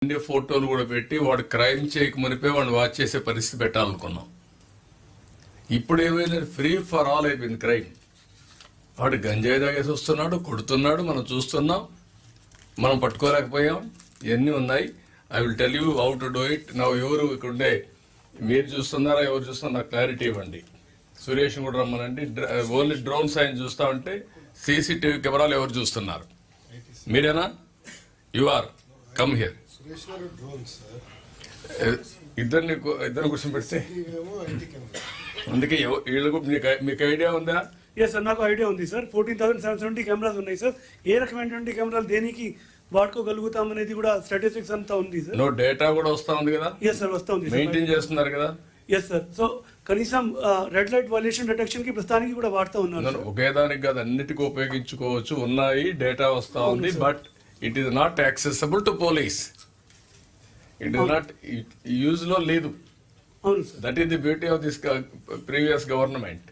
ఉండే ఫోటోలు కూడా పెట్టి వాడు క్రైమ్ చేయకమునిపే వాడిని వాచ్ చేసే పరిస్థితి పెట్టాలనుకున్నాం. ఇప్పుడు ఏమైంది, ఫ్రీ ఫర్ ఆల్ అయిపోయింది క్రైమ్. వాడు గంజాయి తాగేసి వస్తున్నాడు, కొడుతున్నాడు, మనం చూస్తున్నాం, మనం పట్టుకోలేకపోయాం. ఇవన్నీ ఉన్నాయి. I will tell you how to do it. నా ఎవరు ఇక్కడ ఉండే మీరు చూస్తున్నారా, ఎవరు చూస్తున్నా నాకు క్లారిటీ ఇవ్వండి. సురేష్ కూడా రమ్మనండి. ఓన్లీ డ్రోన్ సైన్ చూస్తా ఉంటే సీసీటీవీ కెమెరాలు ఎవరు చూస్తున్నారు? మీరేనా? You are come here. ఇద్దరు కూర్చోబెడితే అందుకే వీళ్ళకు మీకు ఐడియా ఉందా? ఎస్ సార్, నాకు ఐడియా ఉంది సార్. 14,770 కెమెరాస్ ఉన్నాయి సార్. ఏ రకమైనటువంటి కెమెరాలు దేనికి వాడుకోగలుగుతాం అనేది కూడా స్టాటిస్టిక్స్ అంతా ఉంది సార్. డేటా కూడా వస్తా ఉంది కదా? ఎస్ సార్, వస్తా ఉంది. మెయింటైన్ చేస్తున్నారు కదా? Yes sir. సో కనీసం రెడ్ లైట్ వైలేషన్ డిటెక్షన్ కి ప్రస్తుతానికి కూడా వాడుతూ ఉన్నారు. ఒకే దానికి కాదు, అన్నిటికీ ఉపయోగించుకోవచ్చు. ఉన్నాయి, డేటా వస్తా ఉంది. But it is not accessible to police. It is not use లో లేదు. That is the beauty of this previous government.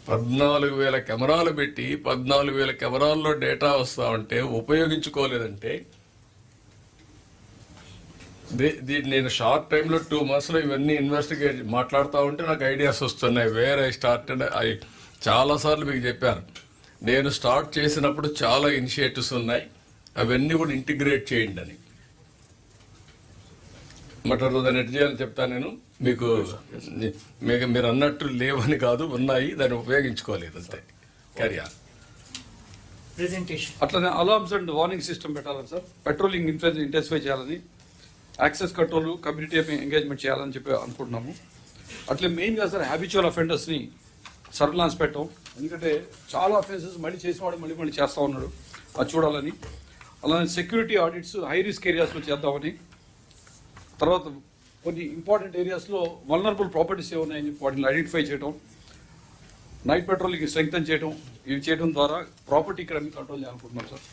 14,000 కెమెరాలు పెట్టి 14,000 కెమెరాల్లో డేటా వస్తా ఉంటే ఉపయోగించుకోలేదంటే నేను షార్ట్ టైంలో 2 months ఇవన్నీ ఇన్వెస్టిగేట్ మాట్లాడుతూ ఉంటే నాకు ఐడియాస్ వస్తున్నాయి. Where I started. చాలాసార్లు మీకు చెప్పాను, నేను స్టార్ట్ చేసినప్పుడు చాలా ఇనిషియేటివ్స్ ఉన్నాయి, అవన్నీ కూడా ఇంటిగ్రేట్ చేయండి అని. మటర్ దాన్ని ఎట్ చేయాలని చెప్తాను నేను మీకు. మీరు అన్నట్టు లేవని కాదు, ఉన్నాయి, దాన్ని ఉపయోగించుకోలేదు అంతే. క్యారియా అట్లనే అలార్మ్స్ అండ్ వార్నింగ్ సిస్టమ్ పెట్టాలని సార్. పెట్రోలింగ్ ఇంటెన్సిఫై చేయాలని, యాక్సెస్ కంట్రోల్, కమ్యూనిటీ ఎంగేజ్మెంట్ చేయాలని చెప్పి అనుకుంటున్నాము. అట్లే మెయిన్గా సార్ హ్యాబిచువల్ అఫెండర్స్ని సర్విలాన్స్ పెట్టాం. ఎందుకంటే చాలా అఫెన్సెస్ మళ్ళీ చేసేవాడు మళ్ళీ చేస్తూ ఉన్నాడు, అది చూడాలని. అలానే సెక్యూరిటీ ఆడిట్స్ హై రిస్క్ ఏరియాస్లో చేద్దామని. తర్వాత కొన్ని ఇంపార్టెంట్ ఏరియాస్లో వల్నరబుల్ ప్రాపర్టీస్ ఏమున్నాయని వాటిని ఐడెంటిఫై చేయడం, నైట్ పెట్రోలింగ్ స్ట్రెంగ్తన్ చేయడం, ఇవి చేయడం ద్వారా ప్రాపర్టీ క్రైమ్ కంట్రోల్ చేయాలనుకుంటున్నాం సార్.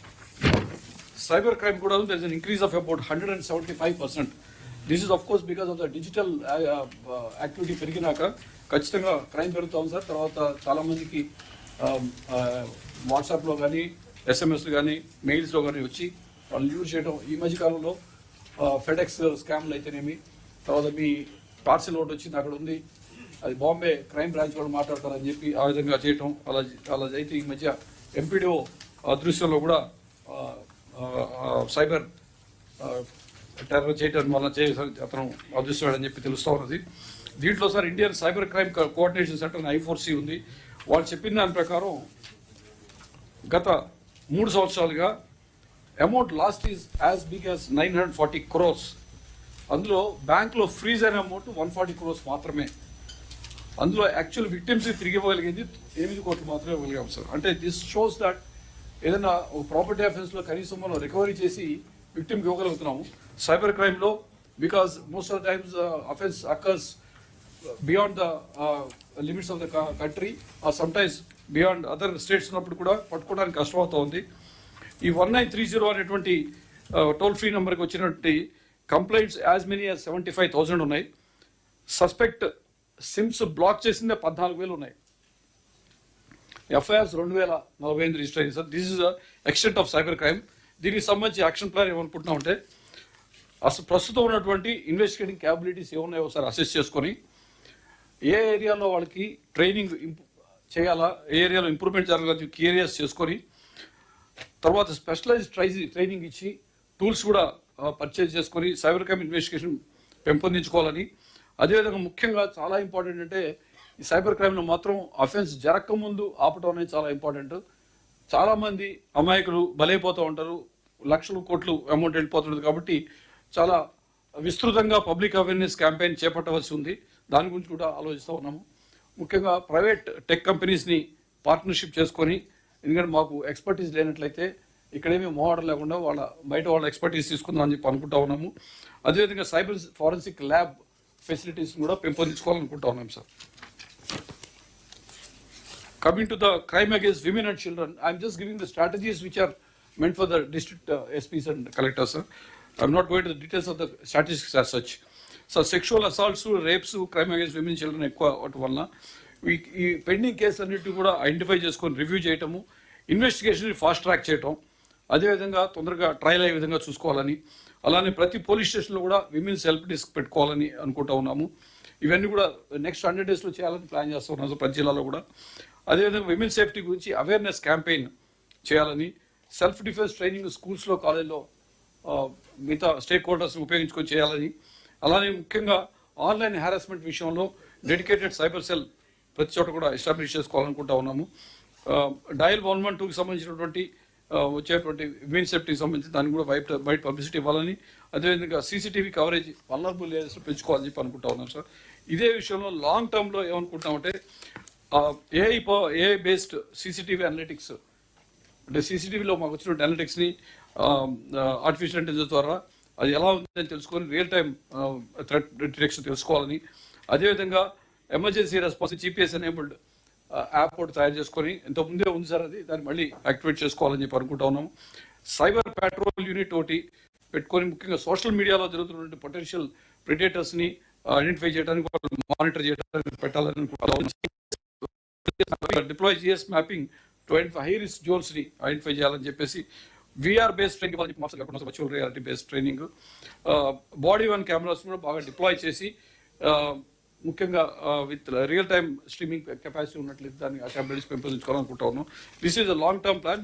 సైబర్ క్రైమ్ కూడా there is an increase of about 175%. This is of course because of the digital activity పెరిగినాక ఖచ్చితంగా క్రైమ్ పెరుగుతాం సార్. తర్వాత చాలామందికి వాట్సాప్లో కానీ, ఎస్ఎంఎస్లు కానీ, మెయిల్స్లో కానీ వచ్చి వాళ్ళు యూజ్ చేయడం. ఈ మధ్యకాలంలో ఫెడెక్స్ స్కామ్లు అయితేనేమి, తర్వాత మీ పార్సిల్ ఒకటి వచ్చింది అక్కడ ఉంది, అది బాంబే క్రైమ్ బ్రాంచ్ వాళ్ళు మాట్లాడతారని చెప్పి ఆ విధంగా చేయటం. అలా అయితే ఈ మధ్య ఎంపీడీఓ దృశ్యంలో కూడా సైబర్ టెర్రర్ చేయటం వల్ల అతను అదృశ్యమని చెప్పి తెలుస్తూ ఉన్నది. దీంట్లో sir Indian cyber crime coordination centre I4C ఉంది. వాళ్ళు చెప్పిన దాని ప్రకారం గత 3 సంవత్సరాలుగా amount lost is as big as 940 crores. అందులో బ్యాంక్లో ఫ్రీజ్ అయిన అమౌంట్ 140 crores మాత్రమే. అందులో యాక్చువల్ విక్టిమ్స్ తిరిగి ఇవ్వగలిగింది 8 కోట్లు మాత్రమే ఇవ్వగలిగాం సార్. అంటే దిస్ షోస్ దట్ ఏదైనా ఒక ప్రాపర్టీ అఫెన్స్లో కనీసం మనం రికవరీ చేసి విక్టిమ్కి ఇవ్వగలుగుతున్నాము. సైబర్ క్రైమ్లో because most of the times offence occurs beyond the limits of the country or sometimes beyond other states ఉన్నప్పుడు కూడా పట్టుకోవడానికి కష్టమవుతూ ఉంది. ఈ 1930 అనేటువంటి టోల్ ఫ్రీ నెంబర్కి వచ్చినటువంటి కంప్లైంట్స్ యాజ్ మెనీ యాజ్ 75,000 ఉన్నాయి. సస్పెక్ట్ సిమ్స్ బ్లాక్ చేసిందే 14,000 ఉన్నాయి. ఎఫ్ఐఆర్స్ 2,045 రిజిస్టర్ అయింది sir. This is extent of cyber crime. దీనికి సంబంధించి యాక్షన్ ప్లాన్ ఏమనుకుంటున్నా ఉంటే అసలు ప్రస్తుతం ఉన్నటువంటి ఇన్వెస్టిగేటింగ్ క్యాపబిలిటీస్ ఏమున్నాయో ఒకసారి అసెస్ చేసుకొని ఏ ఏరియాలో వాళ్ళకి ట్రైనింగ్ చేయాలా, ఏ ఏరియాలో ఇంప్రూవ్మెంట్ జరగాలని కీ ఏరియాస్ చేసుకొని తర్వాత స్పెషలైజ్డ్ ట్రైనింగ్ ఇచ్చి టూల్స్ కూడా పర్చేజ్ చేసుకొని సైబర్ క్రైమ్ ఇన్వెస్టిగేషన్ పెంపొందించుకోవాలని. అదేవిధంగా ముఖ్యంగా చాలా ఇంపార్టెంట్ అంటే ఈ సైబర్ క్రైమ్లో మాత్రం అఫెన్స్ జరగకముందు ఆపటం అనేది చాలా ఇంపార్టెంట్. చాలామంది అమాయకులు బలైపోతూ ఉంటారు, లక్షలు కోట్లు అమౌంట్ వెళ్ళిపోతుంది. కాబట్టి చాలా విస్తృతంగా పబ్లిక్ అవేర్నెస్ క్యాంపెయిన్ చేపట్టవలసి ఉంది. దాని గురించి కూడా ఆలోచిస్తూ ఉన్నాము. ముఖ్యంగా ప్రైవేట్ టెక్ కంపెనీస్ని పార్ట్నర్షిప్ చేసుకొని, ఎందుకంటే మాకు ఎక్స్పర్టీస్ లేనట్లయితే ఇక్కడేమీ మోహడం లేకుండా బయట వాళ్ళ ఎక్స్పర్టీస్ తీసుకుందాం అని చెప్పి అనుకుంటా ఉన్నాము. అదేవిధంగా సైబర్ ఫారెన్సిక్ ల్యాబ్ ఫెసిలిటీస్ కూడా పెంపొందించుకోవాలనుకుంటా ఉన్నాం sir. Coming to the crime against women and children, I'm just giving the strategies which are meant for the district SPs and collectors, sir. I'm not going to the details of the statistics as such. So sexual assaults, rapes, crime against women and children ఎక్కువ వాటి వలన ఈ pending కేసులు అన్నిటి కూడా identify చేసుకొని review చేయటము, investigation fast track చేయటం, అదేవిధంగా తొందరగా ట్రయల్ అయ్యే విధంగా చూసుకోవాలని, అలానే ప్రతి పోలీస్ స్టేషన్లో కూడా విమెన్స్ హెల్ప్ డెస్క్ పెట్టుకోవాలని అనుకుంటా ఉన్నాము. ఇవన్నీ కూడా నెక్స్ట్ 100 డేస్లో చేయాలని ప్లాన్ చేస్తూ ఉన్నాము ప్రతి జిల్లాలో కూడా. అదేవిధంగా విమెన్ సేఫ్టీ గురించి అవేర్నెస్ క్యాంపెయిన్ చేయాలని, సెల్ఫ్ డిఫెన్స్ ట్రైనింగ్ స్కూల్స్లో కాలేజ్లో మిగతా స్టేక్ హోల్డర్స్ ఉపయోగించుకొని చేయాలని, అలానే ముఖ్యంగా ఆన్లైన్ హారాస్మెంట్ విషయంలో డెడికేటెడ్ సైబర్ సెల్ ప్రతి చోట కూడా ఎస్టాబ్లిష్ చేసుకోవాలనుకుంటా ఉన్నాము. డయల్ 112కి సంబంధించినటువంటి వచ్చేటువంటి విమెన్ సేఫ్టీకి సంబంధించి దానికి కూడా బయట పబ్లిసిటీ ఇవ్వాలని, అదేవిధంగా సీసీటీవీ కవరేజ్ వల్నరబుల్ ఏరియాస్లో పెంచుకోవాలని చెప్పి అనుకుంటా ఉన్నాం సార్. ఇదే విషయంలో లాంగ్ టర్మ్లో ఏమనుకుంటామంటే ఏఐ బేస్డ్ సీసీటీవీ అనలిటిక్స్, అంటే సీసీటీవీలో మాకు వచ్చిన అనలిటిక్స్ని ఆర్టిఫిషియల్ ఇంటెలిజెన్స్ ద్వారా అది ఎలా ఉందని తెలుసుకొని రియల్ టైం థ్రెట్ డిటెక్షన్ తెలుసుకోవాలని, అదేవిధంగా emergency response GPS enabled app ఒకటి తయారు చేసుకొని, ఇంత ముందే ఉంది సార్ అది, దాన్ని మళ్ళీ యాక్టివేట్ చేసుకోవాలని చెప్పి అనుకుంటా ఉన్నాము. సైబర్ పెట్రోల్ యూనిట్ ఒకటి పెట్టుకొని ముఖ్యంగా సోషల్ మీడియాలో జరుగుతున్నటువంటి పొటెన్షియల్ ప్రిడేటర్స్ని ఐడెంటిఫై చేయడానికి, మానిటర్ చేయడానికి పెట్టాలని deploy GS mapping to identify high risk జోన్స్ని ఐడెంటిఫై చేయాలని చెప్పేసి VR based training virtual reality based training, body worn cameras కూడా బాగా డిప్లాయ్ చేసి ముఖ్యంగా with real time streaming capacity ఉన్నట్లయితే దాన్ని ఆ క్యాపబిలిటీస్ పెంపొందించుకోవాలనుకుంటా ఉన్నాం. This is a long term plan.